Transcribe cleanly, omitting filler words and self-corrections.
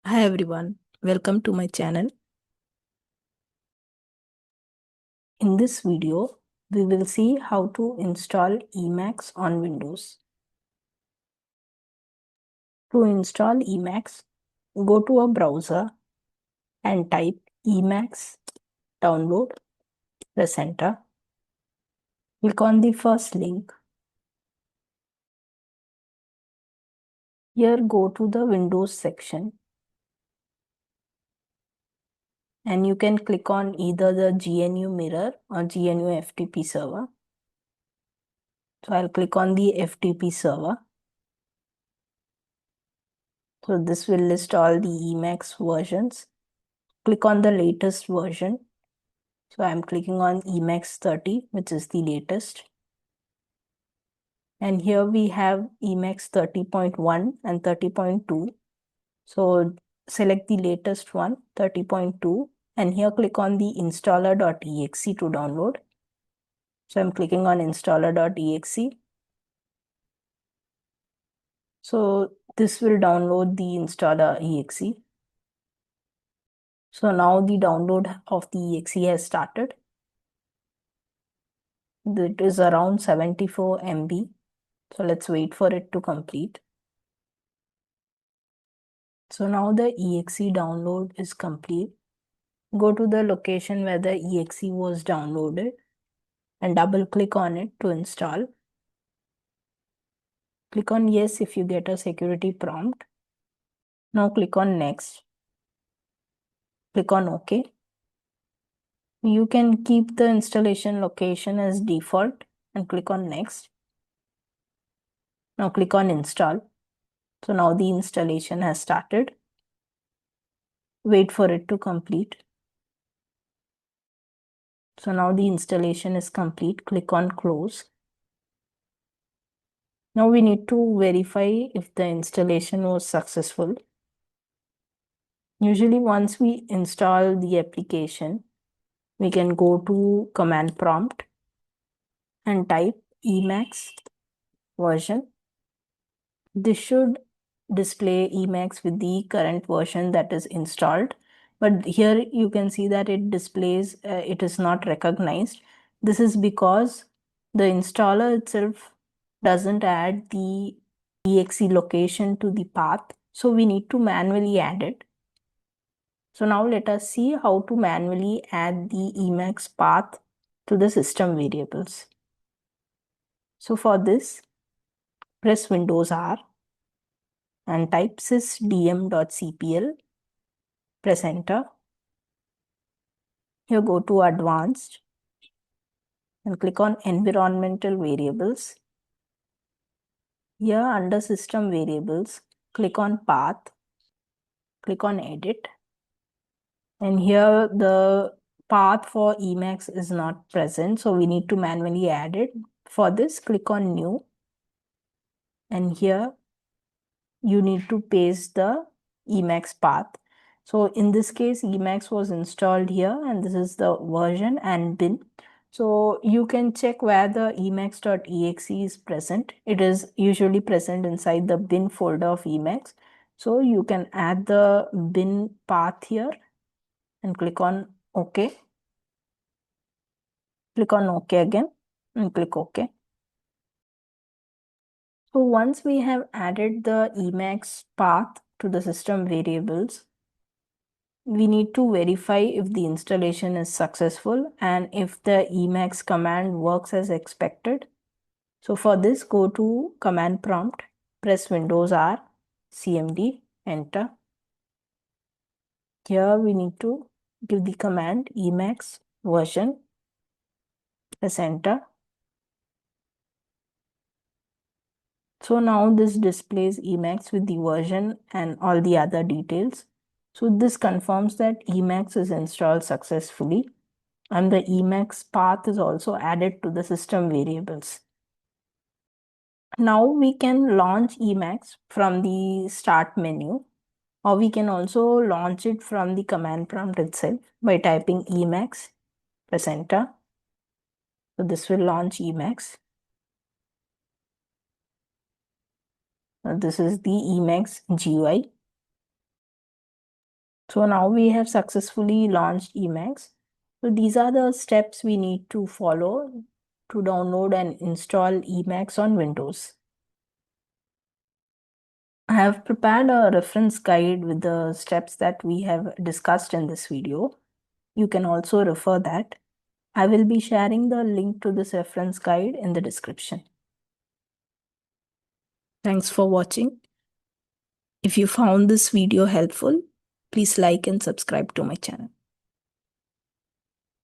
Hi everyone, welcome to my channel. In this video, we will see how to install Emacs on Windows. To install Emacs, go to a browser and type Emacs download, press enter. Click on the first link. Here go to the Windows section and you can click on either the GNU Mirror or GNU FTP server. So I'll click on the FTP server. So this will list all the Emacs versions. Click on the latest version. So I'm clicking on Emacs 30, which is the latest. And here we have Emacs 30.1 and 30.2. So select the latest one, 30.2, and here click on the installer.exe to download. So I'm clicking on installer.exe. So this will download the installer.exe. So now the download of the exe has started. It is around 74 MB. So let's wait for it to complete. So now the exe download is complete. Go to the location where the exe was downloaded and double click on it to install. Click on yes if you get a security prompt. Now click on next. Click on OK. You can keep the installation location as default and click on next. Now click on install. So now the installation has started. Wait for it to complete. So now the installation is complete. Click on close. Now we need to verify if the installation was successful. Usually once we install the application, we can go to command prompt and type Emacs version. This should display Emacs with the current version that is installed. But here you can see that it displays, it is not recognized. This is because the installer itself doesn't add the exe location to the path. So we need to manually add it. So now let us see how to manually add the Emacs path to the system variables. So for this, press Windows R and type sysdm.cpl, press enter. Here go to advanced and click on environmental variables. Here under system variables, click on path, click on edit. And here the path for Emacs is not present, so we need to manually add it. For this, click on new. And here you need to paste the Emacs path. So in this case, Emacs was installed here and this is the version and bin. So you can check where the emacs.exe is present. It is usually present inside the bin folder of Emacs. So you can add the bin path here and click on OK. Click on OK again and click OK. So once we have added the Emacs path to the system variables, we need to verify if the installation is successful and if the Emacs command works as expected. So for this, go to command prompt, press Windows R, CMD, enter. Here we need to give the command Emacs version, press enter. So now this displays Emacs with the version and all the other details. So this confirms that Emacs is installed successfully and the Emacs path is also added to the system variables. Now we can launch Emacs from the start menu, or we can also launch it from the command prompt itself by typing Emacs, press enter. So this will launch Emacs. This is the Emacs GUI. So now we have successfully launched Emacs. So these are the steps we need to follow to download and install Emacs on Windows. I have prepared a reference guide with the steps that we have discussed in this video. You can also refer that. I will be sharing the link to this reference guide in the description. Thanks for watching. If you found this video helpful, please like and subscribe to my channel.